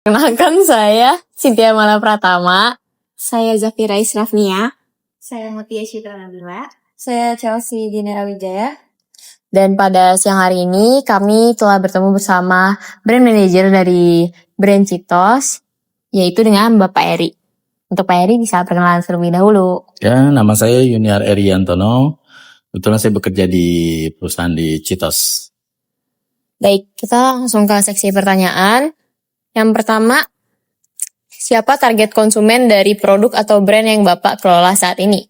Kenalkan saya Cynthia Mala Pratama. Saya Zafira Israfnia. Saya Mutia Citra Nabila. Saya Chelsea Dinera Wijaya. Dan pada siang hari ini kami telah bertemu bersama brand manager dari brand Citos, yaitu dengan Bapak Eri. Untuk Pak Eri bisa perkenalan terlebih dahulu. Ya, nama saya Yuniar Eriantono. Kebetulan saya bekerja di perusahaan di Citos. Baik, kita langsung ke seksi pertanyaan. Yang pertama, siapa target konsumen dari produk atau brand yang Bapak kelola saat ini?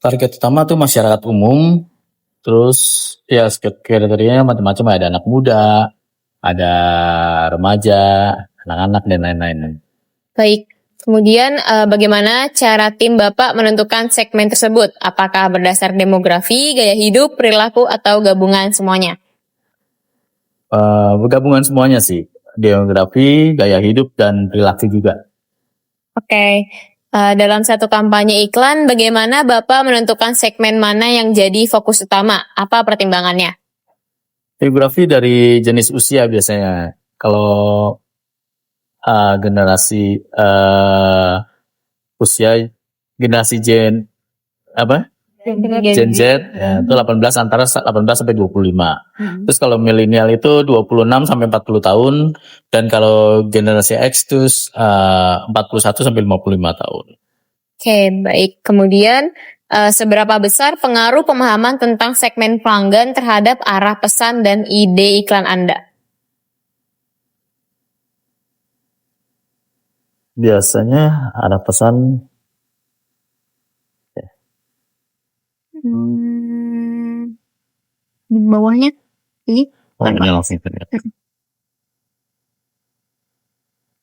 Target utama tuh masyarakat umum. Terus ya kriterianya macam-macam, ada anak muda, ada remaja, anak-anak dan lain-lain. Baik, kemudian bagaimana cara tim Bapak menentukan segmen tersebut? Apakah berdasar demografi, gaya hidup, perilaku, atau gabungan semuanya? Bergabungan semuanya sih, demografi, gaya hidup, dan perilaku juga. Oke. Dalam satu kampanye iklan, bagaimana Bapak menentukan segmen mana yang jadi fokus utama? Apa pertimbangannya? Demografi dari jenis usia biasanya. Kalau generasi usia generasi Gen Z ya, itu 18 antara 18 sampai 25. Terus kalau milenial itu 26 sampai 40 tahun, dan kalau generasi X itu 41 sampai 55 tahun. Oke, baik. Kemudian seberapa besar pengaruh pemahaman tentang segmen pelanggan terhadap arah pesan dan ide iklan Anda? Biasanya arah pesan Di bawahnya ini ini langsung terlihat.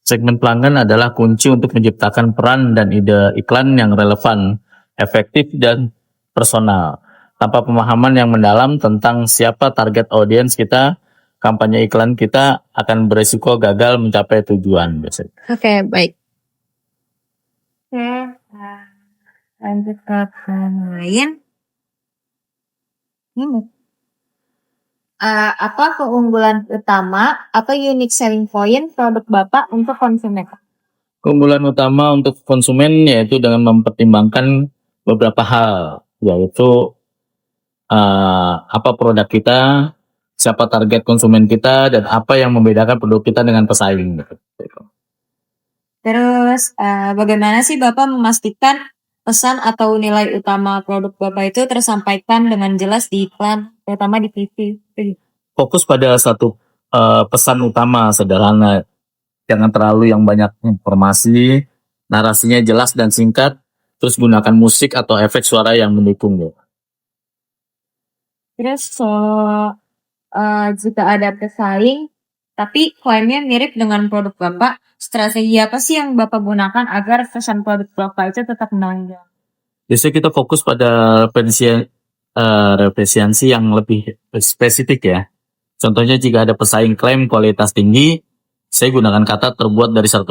Segmen pelanggan adalah kunci untuk menciptakan peran dan ide iklan yang relevan, efektif, dan personal. Tanpa pemahaman yang mendalam tentang siapa target audiens kita, kampanye iklan kita akan berisiko gagal mencapai tujuan biasanya. Oke, baik. lanjut ke lain. Apa keunggulan utama atau unique selling point produk Bapak untuk konsumen? Keunggulan utama untuk konsumen yaitu dengan mempertimbangkan beberapa hal, yaitu apa produk kita, siapa target konsumen kita, dan apa yang membedakan produk kita dengan pesaing. Terus bagaimana sih Bapak memastikan pesan atau nilai utama produk Bapak itu tersampaikan dengan jelas di iklan, terutama di TV? Fokus pada satu pesan utama sederhana, jangan terlalu yang banyak informasi, narasinya jelas dan singkat, terus gunakan musik atau efek suara yang mendukung ya. Terus jika ada pesaing, tapi klaimnya mirip dengan produk Bapak, strategi apa sih yang Bapak gunakan agar pesan produk Bapak itu tetap menonjol? Biasanya kita fokus pada referensi yang lebih spesifik ya. Contohnya jika ada pesaing klaim kualitas tinggi, saya gunakan kata terbuat dari 100%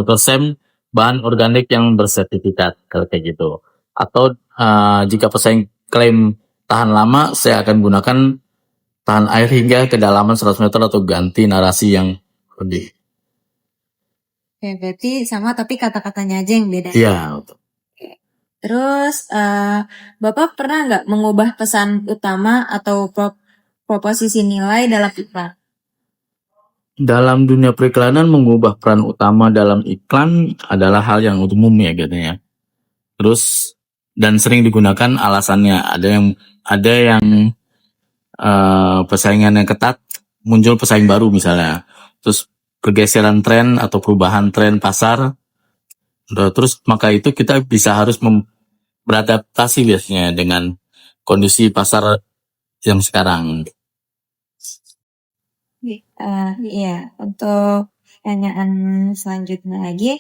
bahan organik yang bersertifikat, kalau kayak gitu. Atau jika pesaing klaim tahan lama, saya akan gunakan tahan air hingga kedalaman 100 meter atau ganti narasi yang lebih. Oke, berarti sama tapi kata-katanya aja yang beda. Iya. Terus Bapak pernah nggak mengubah pesan utama atau proposisi nilai dalam iklan? Dalam dunia periklanan, mengubah peran utama dalam iklan adalah hal yang umum ya katanya. Terus dan sering digunakan alasannya. Ada yang persaingan yang ketat, muncul pesaing baru misalnya. Terus pergeseran tren atau perubahan tren pasar. Terus maka itu kita bisa harus beradaptasi biasanya dengan kondisi pasar yang sekarang. Iya, untuk pertanyaan selanjutnya lagi,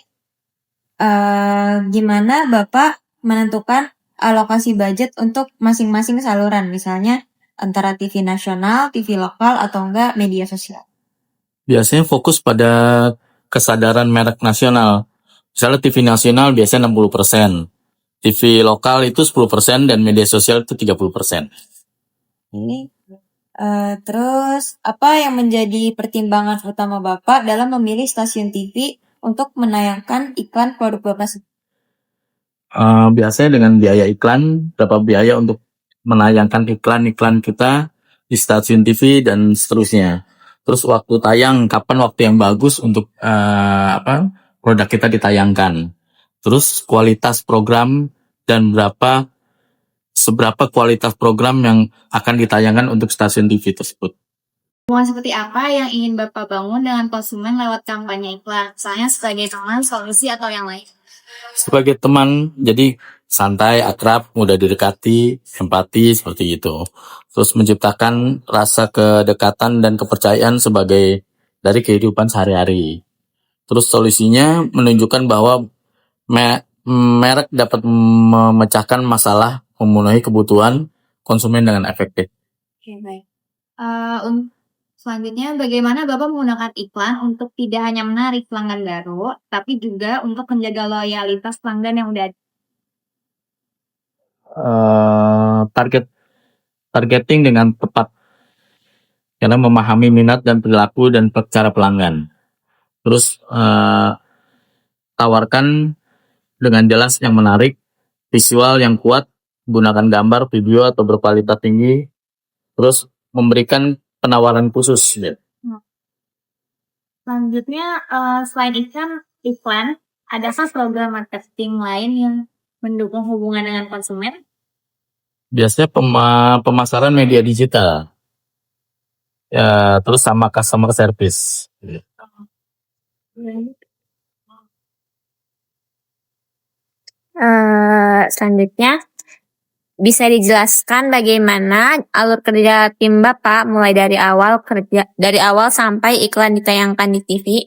gimana Bapak menentukan alokasi budget untuk masing-masing saluran, misalnya antara TV nasional, TV lokal, atau enggak media sosial? Biasanya fokus pada kesadaran merek nasional. Misalnya TV nasional biasanya 60%, TV lokal itu 10%, dan media sosial itu 30%. Terus, apa yang menjadi pertimbangan utama Bapak dalam memilih stasiun TV untuk menayangkan iklan produk Bapak sendiri? Biasanya dengan biaya iklan, berapa biaya untuk menayangkan iklan-iklan kita di stasiun TV dan seterusnya. Terus waktu tayang, kapan waktu yang bagus untuk produk kita ditayangkan. Terus kualitas program dan seberapa kualitas program yang akan ditayangkan untuk stasiun TV tersebut. Hubungan seperti apa yang ingin Bapak bangun dengan konsumen lewat kampanye iklan? Misalnya sebagai teman, solusi, atau yang lain? Sebagai teman, jadi santai, akrab, mudah didekati, empati, seperti itu. Terus menciptakan rasa kedekatan dan kepercayaan dari kehidupan sehari-hari. Terus solusinya menunjukkan bahwa merek dapat memecahkan masalah, memenuhi kebutuhan konsumen dengan efektif. Oke, baik. Selanjutnya, bagaimana Bapak menggunakan iklan untuk tidak hanya menarik pelanggan baru, tapi juga untuk menjaga loyalitas pelanggan yang udah ada? Targeting dengan tepat karena memahami minat dan perilaku dan cara pelanggan. Terus tawarkan dengan jelas yang menarik, visual yang kuat, gunakan gambar, video atau berkualitas tinggi, terus memberikan penawaran khusus. Selanjutnya, selain iklan, adakah program marketing lain yang mendukung hubungan dengan konsumen? Biasanya pemasaran media digital, ya, terus sama customer service. Selanjutnya, bisa dijelaskan bagaimana alur kerja tim Bapak mulai dari awal sampai iklan ditayangkan di TV?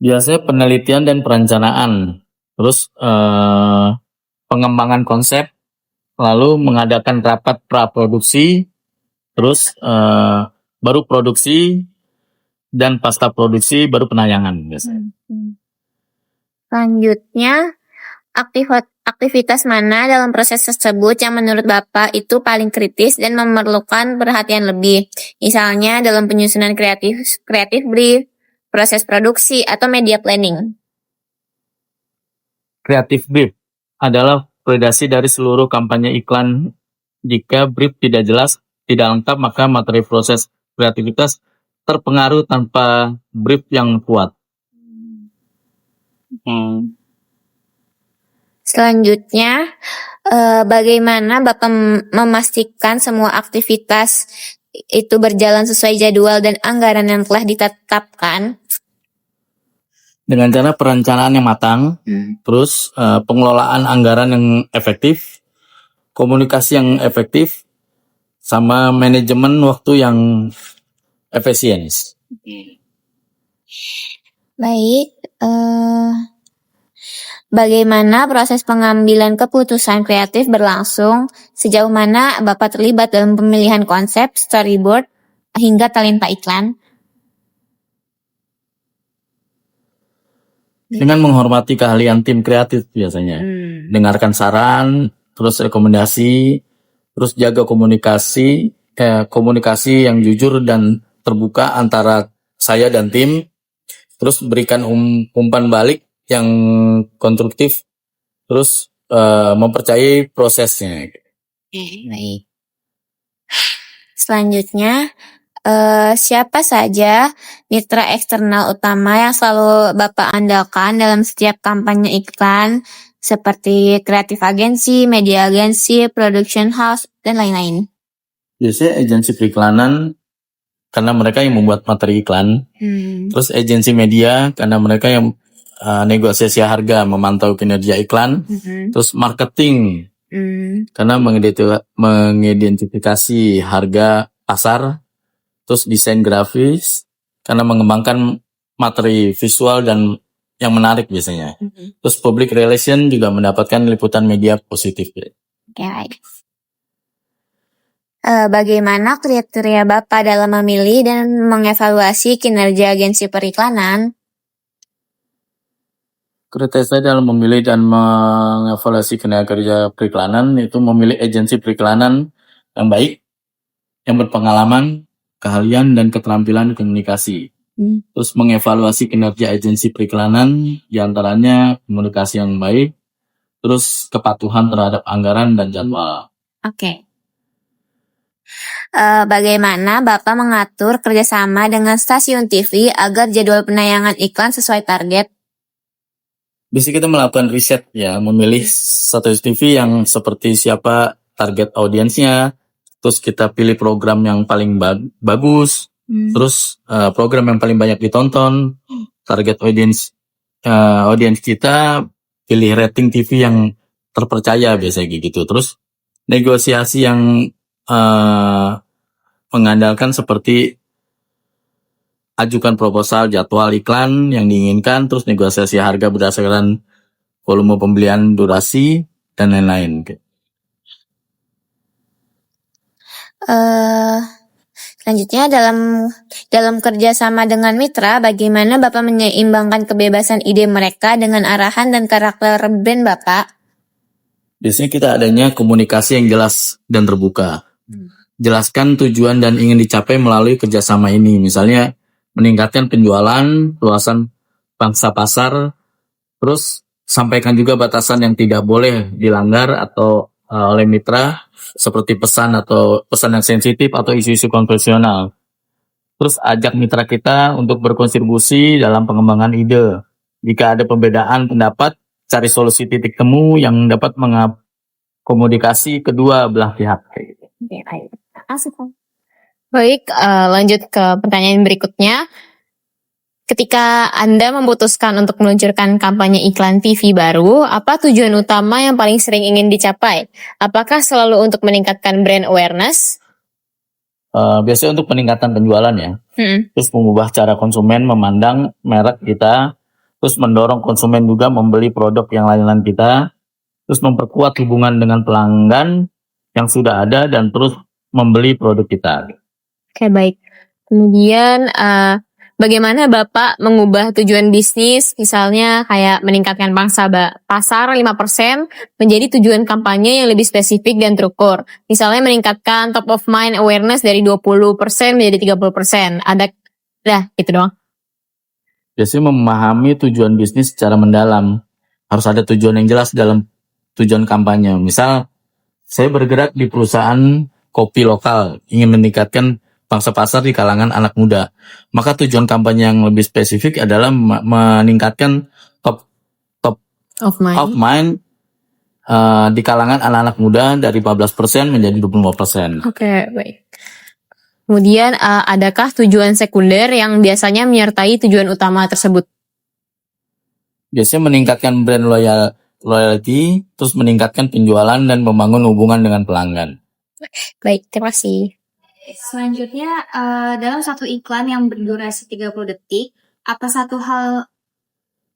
Biasanya penelitian dan perencanaan, terus pengembangan konsep, lalu mengadakan rapat praproduksi, terus baru produksi, dan pasca produksi baru penayangan biasanya. Selanjutnya, aktivitas mana dalam proses tersebut yang menurut Bapak itu paling kritis dan memerlukan perhatian lebih? Misalnya dalam penyusunan kreatif brief, proses produksi, atau media planning. Creative brief adalah validasi dari seluruh kampanye iklan. Jika brief tidak jelas, tidak lengkap, maka materi proses kreativitas terpengaruh tanpa brief yang kuat. Selanjutnya, bagaimana Bapak memastikan semua aktivitas itu berjalan sesuai jadwal dan anggaran yang telah ditetapkan? Dengan cara perencanaan yang matang, terus pengelolaan anggaran yang efektif, komunikasi yang efektif, sama manajemen waktu yang efisien. Baik, bagaimana proses pengambilan keputusan kreatif berlangsung? Sejauh mana Bapak terlibat dalam pemilihan konsep, storyboard, hingga talenta iklan? Dengan menghormati keahlian tim kreatif biasanya. Dengarkan saran, terus rekomendasi, terus jaga komunikasi yang jujur dan terbuka antara saya dan tim, terus berikan umpan balik yang konstruktif, terus mempercayai prosesnya. Baik. Selanjutnya, siapa saja mitra eksternal utama yang selalu Bapak andalkan dalam setiap kampanye iklan, seperti kreatif agensi, media agensi, production house, dan lain-lain? Biasanya agensi periklanan karena mereka yang membuat materi iklan, terus agensi media karena mereka yang negosiasi harga, memantau kinerja iklan, terus marketing karena mengidentifikasi harga pasar, terus desain grafis karena mengembangkan materi visual dan yang menarik biasanya. Terus public relation juga mendapatkan liputan media positif. Baik. Bagaimana kriteria Bapak dalam memilih dan mengevaluasi kinerja agensi periklanan? Kriteria saya dalam memilih dan mengevaluasi kinerja periklanan itu memilih agensi periklanan yang baik, yang berpengalaman, keahlian, dan keterampilan komunikasi. Terus mengevaluasi kinerja agensi periklanan, diantaranya komunikasi yang baik, terus kepatuhan terhadap anggaran dan jadwal. Oke. Bagaimana Bapak mengatur kerjasama dengan stasiun TV agar jadwal penayangan iklan sesuai target? Biasanya kita melakukan riset ya, memilih stasiun TV yang seperti siapa target audiensnya, terus kita pilih program yang paling bagus, terus program yang paling banyak ditonton, target audiens kita pilih rating TV yang terpercaya biasanya gitu. Terus negosiasi yang mengandalkan seperti ajukan proposal jadwal iklan yang diinginkan, terus negosiasi harga berdasarkan volume pembelian, durasi, dan lain-lain. Selanjutnya dalam kerjasama dengan mitra, bagaimana Bapak menyeimbangkan kebebasan ide mereka dengan arahan dan karakter brand Bapak? Biasanya kita adanya komunikasi yang jelas dan terbuka. Jelaskan tujuan dan ingin dicapai melalui kerjasama ini. Misalnya meningkatkan penjualan, luasan pangsa pasar, terus sampaikan juga batasan yang tidak boleh dilanggar atau oleh mitra, seperti pesan yang sensitif atau isu-isu konvensional. Terus ajak mitra kita untuk berkontribusi dalam pengembangan ide. Jika ada perbedaan pendapat, cari solusi titik temu yang dapat mengakomodasi kedua belah pihak. Baik, lanjut ke pertanyaan berikutnya. Ketika Anda memutuskan untuk meluncurkan kampanye iklan TV baru, apa tujuan utama yang paling sering ingin dicapai? Apakah selalu untuk meningkatkan brand awareness? Biasanya untuk peningkatan penjualan ya. Terus mengubah cara konsumen memandang merek kita, terus mendorong konsumen juga membeli produk yang lain-lain kita, terus memperkuat hubungan dengan pelanggan yang sudah ada dan terus membeli produk kita. Oke, baik. Kemudian bagaimana Bapak mengubah tujuan bisnis, misalnya kayak meningkatkan pangsa pasar 5% menjadi tujuan kampanye yang lebih spesifik dan terukur. Misalnya meningkatkan top of mind awareness dari 20% menjadi 30%. Gitu doang. Biasanya memahami tujuan bisnis secara mendalam. Harus ada tujuan yang jelas dalam tujuan kampanye. Misal, saya bergerak di perusahaan kopi lokal, ingin meningkatkan pangsa pasar di kalangan anak muda. Maka tujuan kampanye yang lebih spesifik adalah meningkatkan top of mind di kalangan anak-anak muda dari 14% menjadi 25%. Oke, baik. Kemudian adakah tujuan sekunder yang biasanya menyertai tujuan utama tersebut? Biasanya meningkatkan brand loyalty, terus meningkatkan penjualan dan membangun hubungan dengan pelanggan. Baik, terima kasih. Selanjutnya, dalam satu iklan yang berdurasi 30 detik, apa satu hal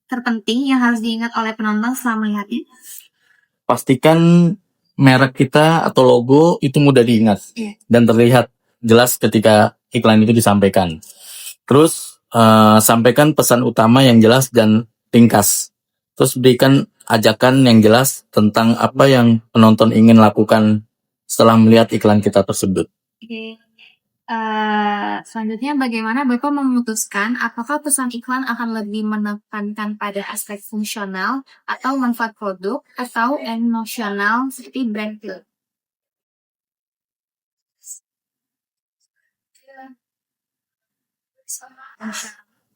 terpenting yang harus diingat oleh penonton selama melihatnya? Pastikan merek kita atau logo itu mudah diingat dan terlihat jelas ketika iklan itu disampaikan. Terus sampaikan pesan utama yang jelas dan ringkas. Terus berikan ajakan yang jelas tentang apa yang penonton ingin lakukan setelah melihat iklan kita tersebut. Oke. Selanjutnya, bagaimana Bapak memutuskan apakah pesan iklan akan lebih menekankan pada aspek fungsional atau manfaat produk atau emosional seperti brand feel?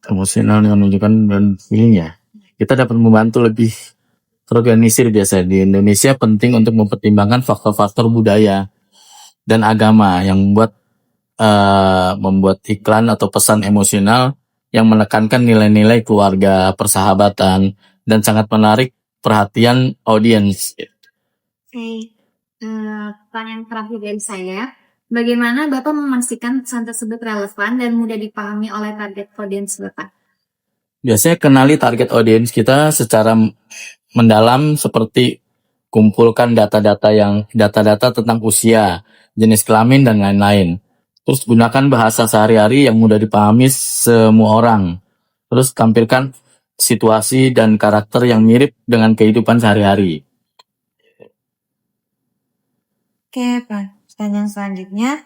Emosional yang menunjukkan brand feeling ya. Kita dapat membantu lebih terorganisir biasa. Di Indonesia penting untuk mempertimbangkan faktor-faktor budaya dan agama yang membuat iklan atau pesan emosional yang menekankan nilai-nilai keluarga, persahabatan, dan sangat menarik perhatian audiens. Oke. Pertanyaan terakhir dari saya, bagaimana Bapak memastikan pesan tersebut relevan dan mudah dipahami oleh target audiens Bapak? Biasanya kenali target audiens kita secara mendalam, seperti kumpulkan data-data tentang usia, jenis kelamin, dan lain-lain. Terus gunakan bahasa sehari-hari yang mudah dipahami semua orang. Terus tampilkan situasi dan karakter yang mirip dengan kehidupan sehari-hari. Oke, pertanyaan selanjutnya,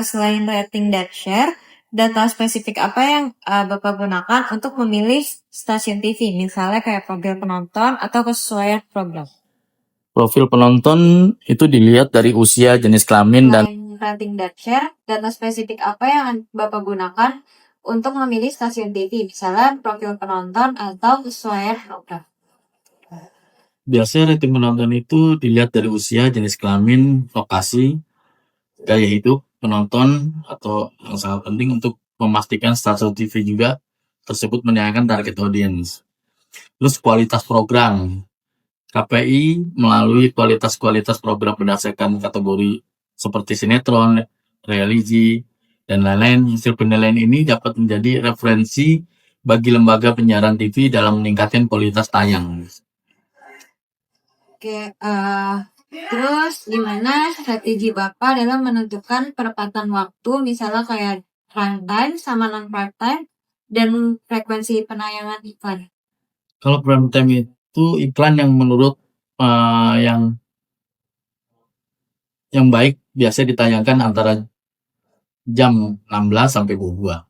selain rating dan share, data spesifik apa yang Bapak gunakan untuk memilih stasiun TV? Misalnya kayak profil penonton atau kesesuaian program. Profil penonton itu dilihat dari usia, jenis kelamin, dan Selain rating dan share, data spesifik apa yang Bapak gunakan untuk memilih stasiun TV? Misalnya profil penonton atau kesesuaian program. biasanya rating penonton itu dilihat dari usia, jenis kelamin, lokasi, gaya hidup penonton, atau yang sangat penting untuk memastikan stasiun TV juga tersebut menayangkan target audience. Terus kualitas program. KPI melalui kualitas program berdasarkan kategori seperti sinetron, religi, dan lain-lain. Hasil penilaian ini dapat menjadi referensi bagi lembaga penyiaran TV dalam meningkatkan kualitas tayang. Oke, terus gimana strategi Bapak dalam menentukan perempatan waktu, misalnya kayak prime time sama non prime time, dan frekuensi penayangan iklan? Kalau prime time itu iklan yang menurut yang baik biasanya ditayangkan antara jam 16 sampai 22.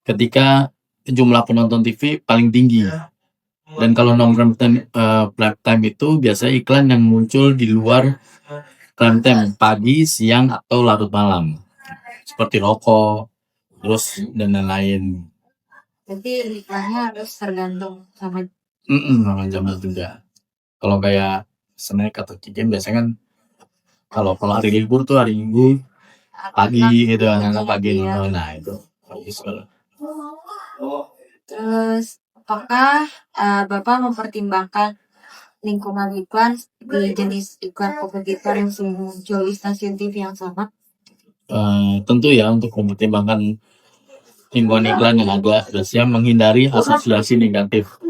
Ketika jumlah penonton TV paling tinggi. Dan kalau non prime time itu biasanya iklan yang muncul di luar prime time, pagi, siang, atau larut malam. Seperti rokok, terus dan lain-lain. Jadi iklannya harus tergantung sama Sama jam juga. Kalau kayak snack atau chicken biasanya kan kalau hari libur tuh hari Minggu pagi gitu, anak pagi ya. nonton. Nah itu bagus banget. Terus apakah Bapak mempertimbangkan lingkungan iklan di jenis iklan kompetitor yang sering muncul di stasiun TV yang sama? Tentu ya, untuk mempertimbangkan lingkungan iklan yang ada, biasanya menghindari asosiasi negatif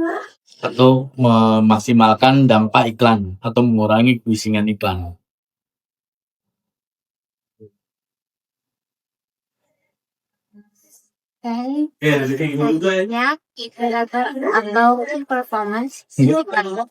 atau memaksimalkan dampak iklan atau mengurangi bisingan iklan. Selanjutnya, indikator atau performance iklan.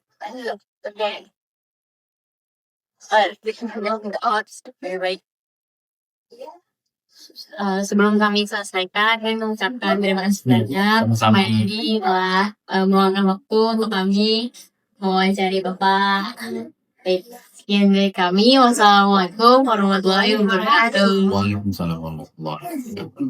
Sebelum kami selesaikan, kami mengucapkan terima kasih banyak Sama-sama. Pak Edi telah meluangkan waktu untuk kami mewawancari Bapak. Baik, sekian dari kami. Wassalamualaikum warahmatullahi wabarakatuh. Waalaikumsalam warahmatullahi wabarakatuh.